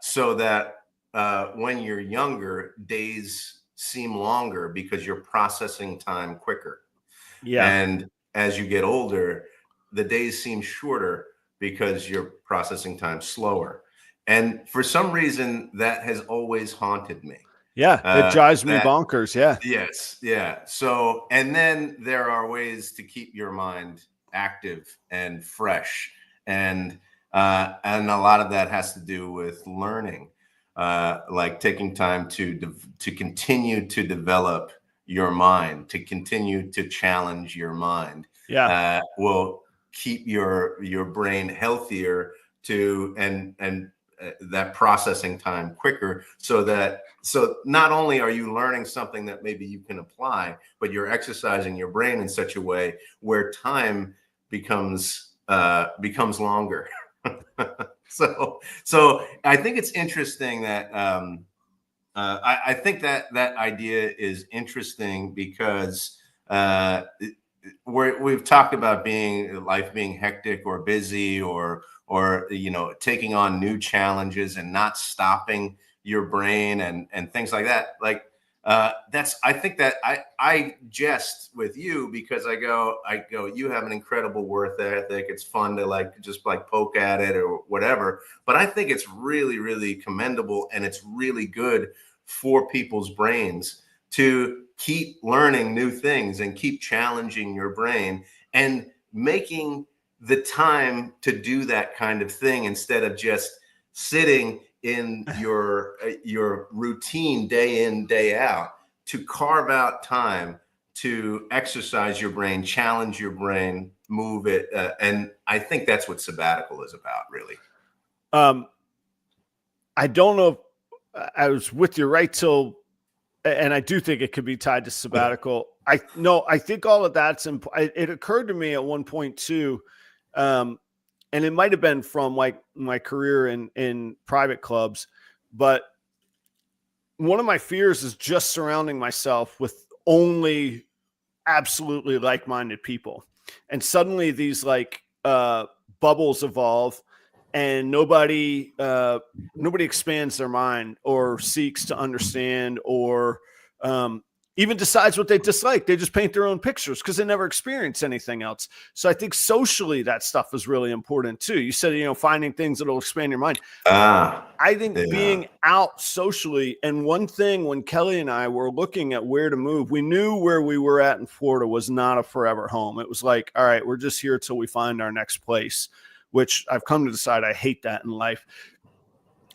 so that when you're younger, days seem longer because you're processing time quicker. Yeah. And as you get older, the days seem shorter because you're processing time slower. And for some reason, that has always haunted me. Yeah, it drives me bonkers. Yeah. Yes. Yeah. So, and then there are ways to keep your mind active and fresh, and a lot of that has to do with learning, like taking time to continue to develop your mind, to continue to challenge your mind. Will keep your brain healthier to and that processing time quicker, so not only are you learning something that maybe you can apply, but you're exercising your brain in such a way where time becomes longer. So I think it's interesting that I think that idea is interesting because we've talked about life being hectic or busy or taking on new challenges and not stopping your brain and things like that. Like I think that I jest with you because I go, you have an incredible work ethic. It's fun to just poke at it or whatever. But I think it's really, really commendable, and it's really good for people's brains to keep learning new things and keep challenging your brain and making the time to do that kind of thing instead of just sitting in your routine day in, day out, to carve out time to exercise your brain, challenge your brain, move it. And I think that's what sabbatical is about, really. I don't know if I was with you right till, and I do think it could be tied to sabbatical. I think all of that's it occurred to me at one point too. And it might've been from my career in private clubs, but one of my fears is just surrounding myself with only absolutely like-minded people. And suddenly these bubbles evolve, and nobody expands their mind or seeks to understand or even decides what they dislike. They just paint their own pictures because they never experience anything else. So I think socially that stuff is really important too. You said, finding things that'll expand your mind. I think being out socially, and one thing when Kelly and I were looking at where to move, we knew where we were at in Florida was not a forever home. It was like, all right, we're just here till we find our next place, which I've come to decide I hate that in life.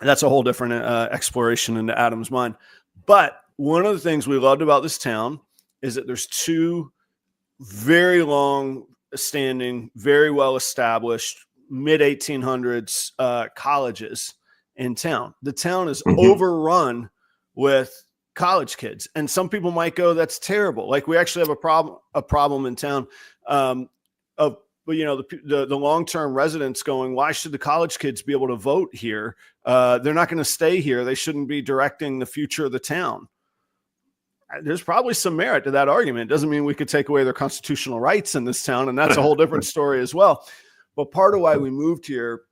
That's a whole different exploration into Adam's mind. But one of the things we loved about this town is that there's two very long standing, very well established mid 1800s colleges in town. The town is overrun with college kids, and some people might go, that's terrible. Like, we actually have a problem in town of the long-term residents going, why should the college kids be able to vote here? They're not going to stay here. They shouldn't be directing the future of the town. There's probably some merit to that argument. It doesn't mean we could take away their constitutional rights in this town, and that's a whole different story as well. But part of why we moved here,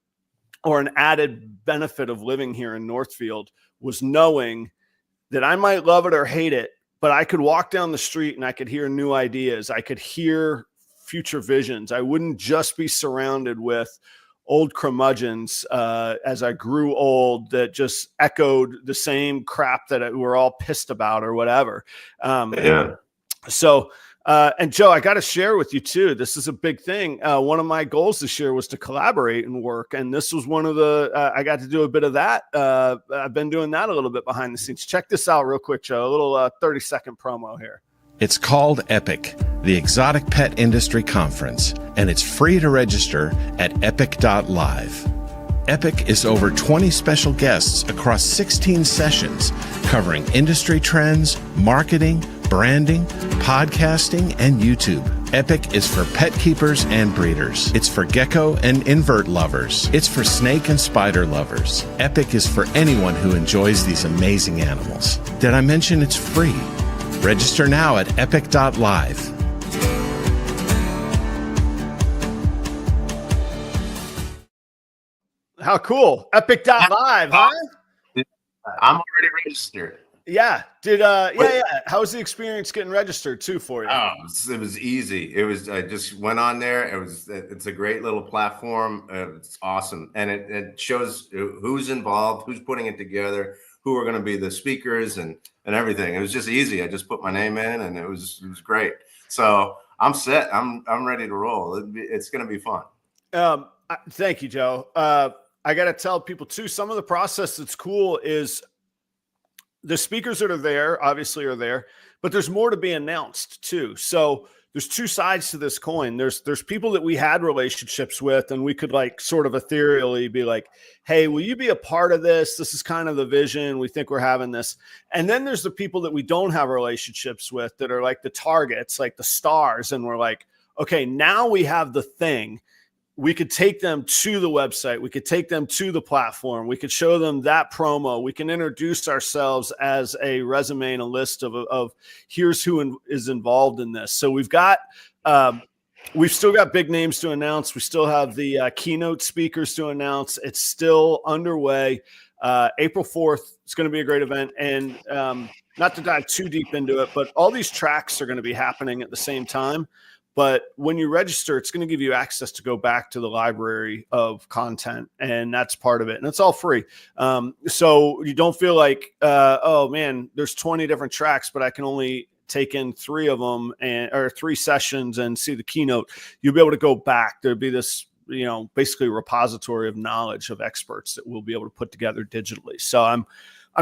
or an added benefit of living here in Northfield, was knowing that I might love it or hate it, but I could walk down the street and I could hear new ideas. I could hear future visions. I wouldn't just be surrounded with old curmudgeons as I grew old that just echoed the same crap that we're all pissed about or whatever. So, and Joe, I got to share with you too, this is a big thing. One of my goals this year was to collaborate and work. And this was one of I got to do a bit of that. I've been doing that a little bit behind the scenes. Check this out real quick, Joe, a little 30-second promo here. It's called EPIC, the Exotic Pet Industry Conference, and it's free to register at epic.live. EPIC is over 20 special guests across 16 sessions covering industry trends, marketing, branding, podcasting, and YouTube. EPIC is for pet keepers and breeders. It's for gecko and invert lovers. It's for snake and spider lovers. EPIC is for anyone who enjoys these amazing animals. Did I mention it's free? Register now at epic.live. How cool. Epic.live, huh? I'm already registered. Yeah. Yeah. How was the experience getting registered too for you? Oh, it was easy. I just went on there. It's a great little platform. It's awesome. And it shows who's involved, who's putting it together, who are going to be the speakers and everything. It was just easy. I just put my name in and it was great. So I'm set. I'm ready to roll. It's going to be fun. Thank you, Joe. I got to tell people too, some of the process that's cool is the speakers that are there obviously are there, but there's more to be announced too. So there's two sides to this coin. There's people that we had relationships with, and we could like sort of ethereally be like, hey, will you be a part of this? This is kind of the vision. We think we're having this. And then there's the people that we don't have relationships with that are like the targets, like the stars. And we're like, okay, now we have the thing. We could take them to the website. We could take them to the platform. We could show them that promo. We can introduce ourselves as a resume and a list of here's who is involved in this. So we've still got big names to announce. We still have the keynote speakers to announce. It's still underway. April 4th, it's going to be a great event. And not to dive too deep into it, but all these tracks are going to be happening at the same time. But when you register, it's going to give you access to go back to the library of content, and that's part of it. And it's all free. So you don't feel like, oh man, there's 20 different tracks, but I can only take in 3 of them or 3 sessions and see the keynote. You'll be able to go back. There'll be this, basically a repository of knowledge of experts that we'll be able to put together digitally. So I'm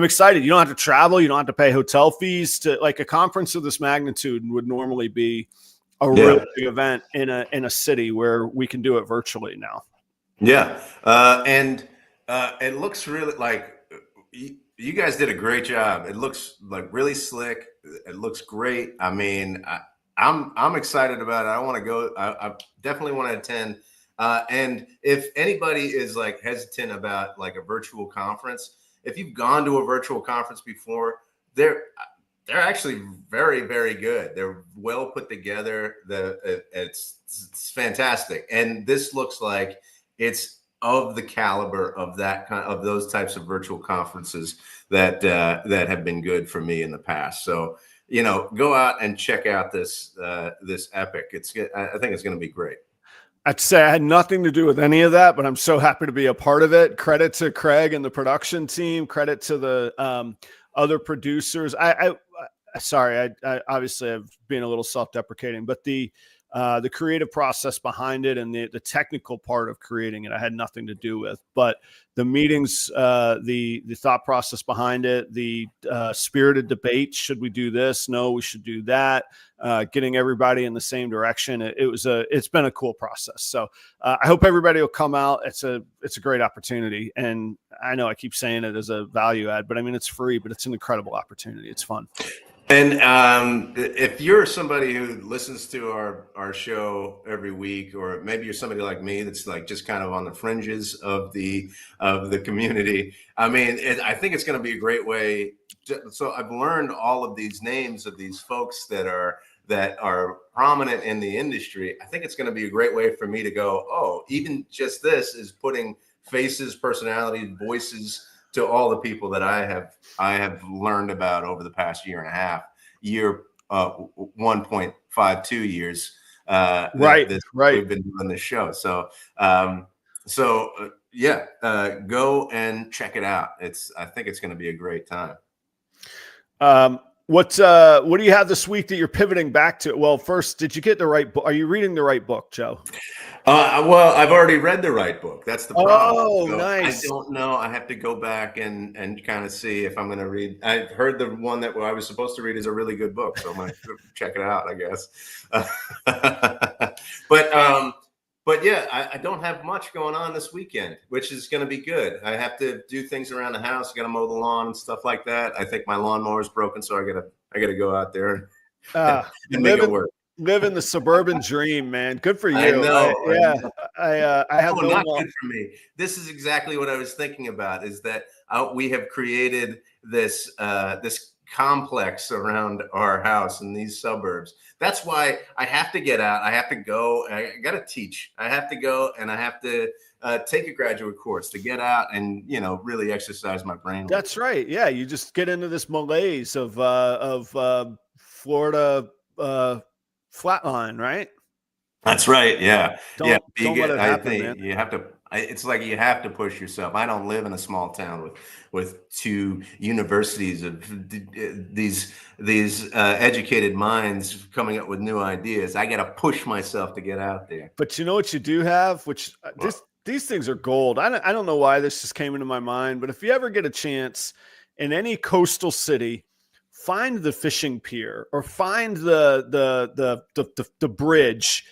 excited. You don't have to travel. You don't have to pay hotel fees to like a conference of this magnitude would normally be a really big event in a city where we can do it virtually now. Yeah. And it looks really like you guys did a great job. It looks like really slick. It looks great. I mean, I'm excited about it. I want to go. I definitely want to attend. And if anybody is like hesitant about like a virtual conference, if you've gone to a virtual conference before, they're actually very, very good. They're well put together. It's fantastic. And this looks like it's of the caliber of those types of virtual conferences that have been good for me in the past. So, go out and check out this Epic. I think it's going to be great. I'd say I had nothing to do with any of that, but I'm so happy to be a part of it. Credit to Craig and the production team. Credit to the other producers. Sorry, I obviously I've been a little self-deprecating, but the creative process behind it and the technical part of creating it, I had nothing to do with. But the meetings, the thought process behind it, the spirited debate: should we do this? No, we should do that. Getting everybody in the same direction. It's been a cool process. So I hope everybody will come out. It's a great opportunity, and I know I keep saying it as a value add, but I mean it's free, but it's an incredible opportunity. It's fun. And if you're somebody who listens to our show every week, or maybe you're somebody like me that's like just kind of on the fringes of the community, I mean, I think it's going to be a great way. So I've learned all of these names of these folks that are prominent in the industry. I think it's going to be a great way for me to go, oh, even just this is putting faces, personalities, voices to all the people that I have learned about over the past year and a half, 1.52 years. Right. We've been doing this show. So, go and check it out. I think it's going to be a great time. What do you have this week that you're pivoting back to? Well, first, did you get the right book? Are you reading the right book, Joe? Well, I've already read the right book. That's the problem. Oh, so nice. I don't know. I have to go back and kind of see if I'm going to read. I heard the one that I was supposed to read is a really good book, so I'm going to check it out, I guess. But yeah, I don't have much going on this weekend, which is going to be good. I have to do things around the house. Got to mow the lawn and stuff like that. I think my lawnmower is broken, so I gotta go out there and make it work. Living the suburban dream, man. Good for you. I know. I have no not good for me. This is exactly what I was thinking about. Is that we have created this complex around our house in these suburbs. That's why I have to get out. I have to go. I got to teach. I have to go, and I have to take a graduate course to get out and really exercise my brain. That's right. Yeah, you just get into this malaise of Florida flatline, right? That's right. Yeah. Don't let it happen, man. You have to. It's like you have to push yourself. I don't live in a small town with 2 universities of these educated minds coming up with new ideas. I got to push myself to get out there. But you know what you do have, which these things are gold. I don't know why this just came into my mind, but if you ever get a chance in any coastal city, find the fishing pier or find the bridge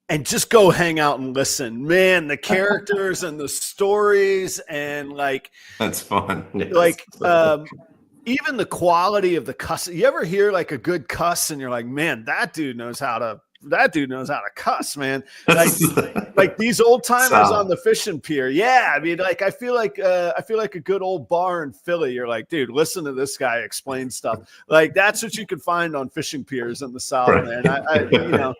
and just go hang out and listen. Man, the characters and the stories and like that's fun. Yes. Like even the quality of the cuss. You ever hear like a good cuss and you're like, man, that dude knows how to cuss, man. Like these old timers on the fishing pier. Yeah. I mean, like, I feel like a good old bar in Philly. You're like, dude, listen to this guy explain stuff. Like that's what you can find on fishing piers in the South, right. Man.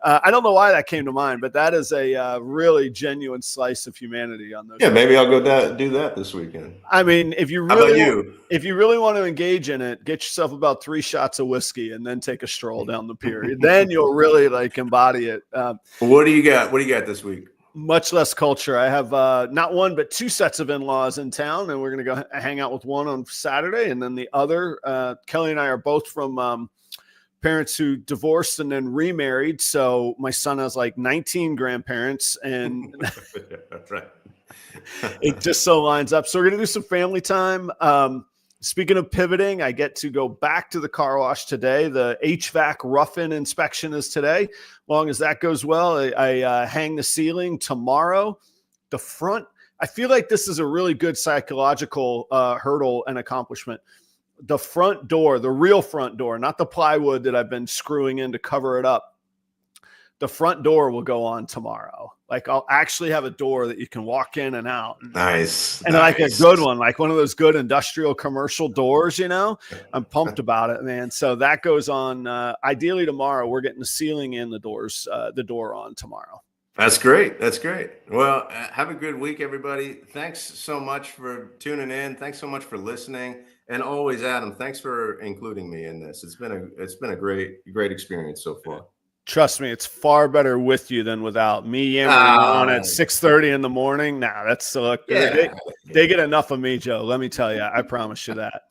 I don't know why that came to mind, but that is a really genuine slice of humanity on those. Yeah. Maybe I'll go do that this weekend. I mean, if you really want to engage in it, get yourself about 3 shots of whiskey and then take a stroll down the pier. Then you'll really like embody it. What do you got? What do you got this week? Much less culture. I have not 1, but 2 sets of in-laws in town, and we're going to go hang out with one on Saturday. And then the other, Kelly and I are both from parents who divorced and then remarried. So my son has like 19 grandparents, and right. It just so lines up. So we're going to do some family time. Speaking of pivoting, I get to go back to the car wash today. The HVAC rough-in inspection is today. Long as that goes well, I hang the ceiling tomorrow. The front, I feel like this is a really good psychological hurdle and accomplishment. The front door, the real front door, not the plywood that I've been screwing in to cover it up. The front door will go on tomorrow. Like I'll actually have a door that you can walk in and out. Nice. And like a good one, like one of those good industrial commercial doors, you know, I'm pumped about it, man. So that goes on ideally tomorrow. We're getting the ceiling and the door on tomorrow. That's great. That's great. Well, have a good week, everybody. Thanks so much for tuning in. Thanks so much for listening. And always, Adam, thanks for including me in this. It's been a great experience so far. Trust me, it's far better with you than without me yammering on at 6:30 in the morning. Nah, that's they get enough of me, Joe. Let me tell you, I promise you that.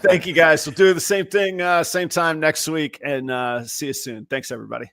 Thank you, guys. We'll do the same thing, same time next week, and see you soon. Thanks, everybody.